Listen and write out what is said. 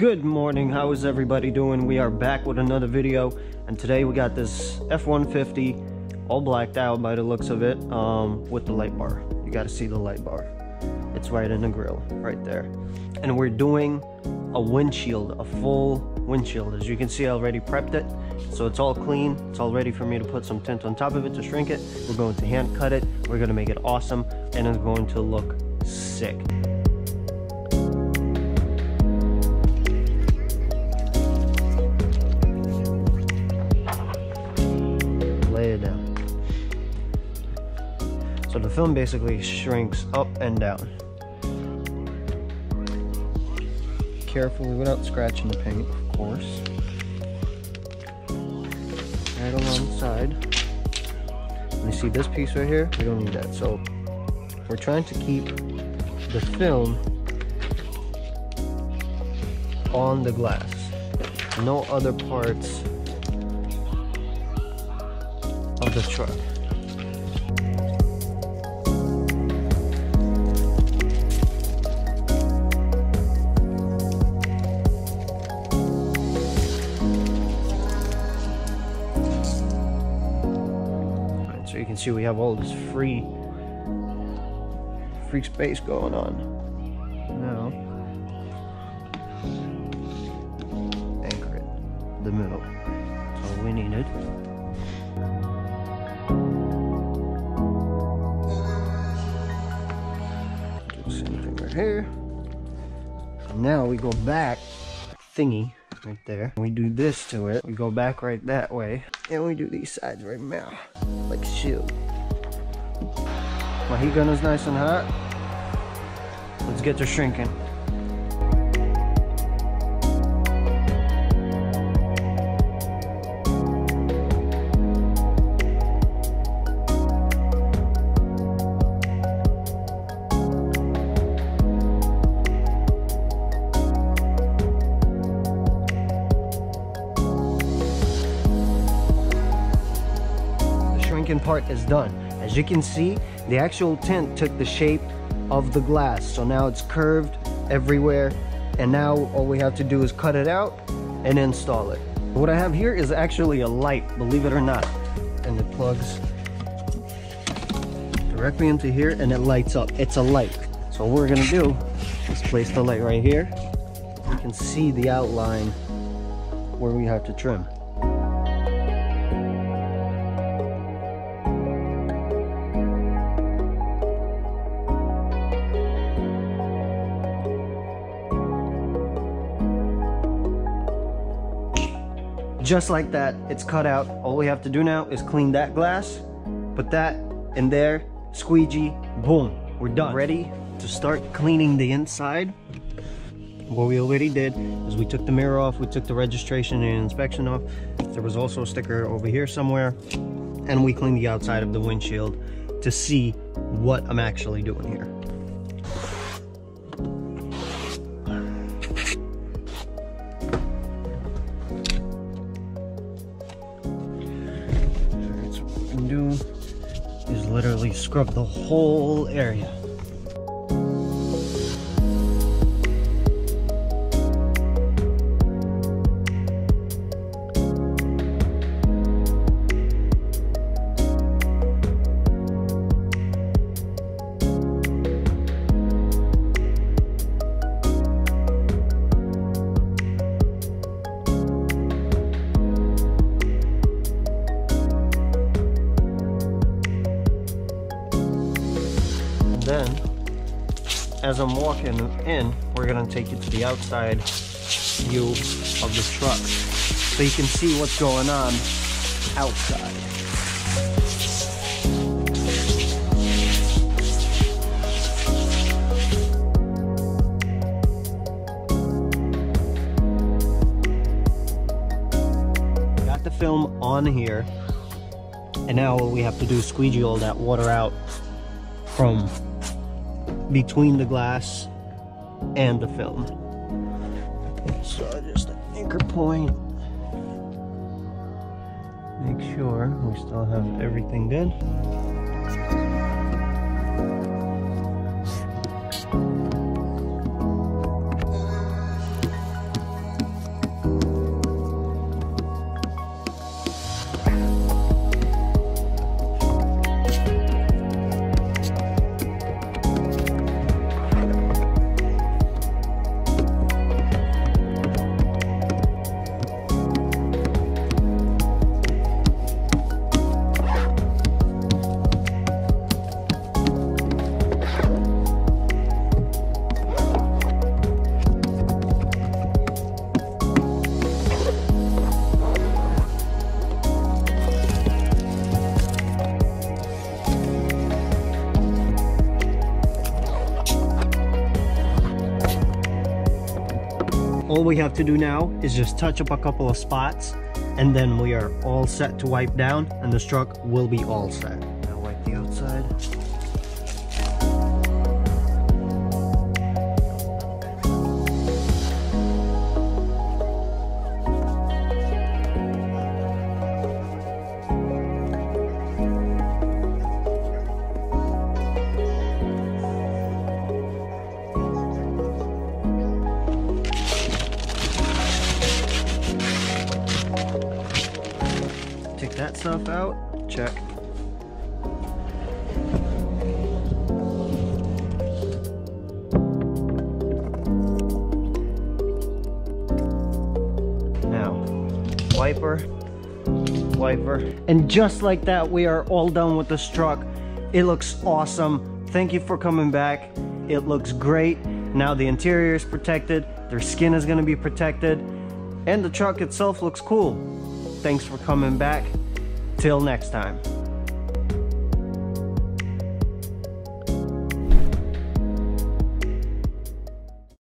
Good morning, how is everybody doing? We are back with another video, and today we got this F-150 all blacked out by the looks of it, with the light bar. You got to see the light bar. It's right in the grill right there, and we're doing a windshield, a full windshield. As you can see, I already prepped it, so it's all clean. It's all ready for me to put some tint on top of it to shrink it. We're going to hand cut it. We're going to make it awesome, and it's going to look sick. Lay it down. So the film basically shrinks up and down. Carefully without scratching the paint, of course. Right along the side. And you see this piece right here? We don't need that. So we're trying to keep the film on the glass. No other parts of the truck. So you can see we have all this free space going on. Now, anchor it in the middle. That's all we needed. Do the same thing right here. And now we go back, thingy right there. We do this to it. We go back right that way, and we do these sides right now, like shield. My heat gun is nice and hot. Let's get to shrinking. Part is done. As you can see, the actual tint took the shape of the glass, so now it's curved everywhere, and now all we have to do is cut it out and install it. What I have here is actually a light, believe it or not, and it plugs directly into here and it lights up. It's a light. So what we're gonna do is place the light right here. You can see the outline where we have to trim. Just like that, it's cut out. All we have to do now is clean that glass, put that in there, squeegee, boom, we're done. Ready to start cleaning the inside. What we already did is we took the mirror off, we took the registration and inspection off. There was also a sticker over here somewhere, and we cleaned the outside of the windshield to see what I'm actually doing here. Do is literally scrub the whole area. Then, as I'm walking in, we're gonna take you to the outside view of the truck so you can see what's going on outside. Got the film on here, and now all we have to do is squeegee all that water out from between the glass and the film. So just an anchor point. Make sure we still have everything good. All we have to do now is just touch up a couple of spots, and then we are all set to wipe down, and this truck will be all set. Now wipe the outside. Take that stuff out, check. Now, wiper, and just like that, we are all done with this truck. It looks awesome. Thank you for coming back. It looks great. Now the interior is protected, their skin is gonna be protected, and the truck itself looks cool. Thanks for coming back. Till next time.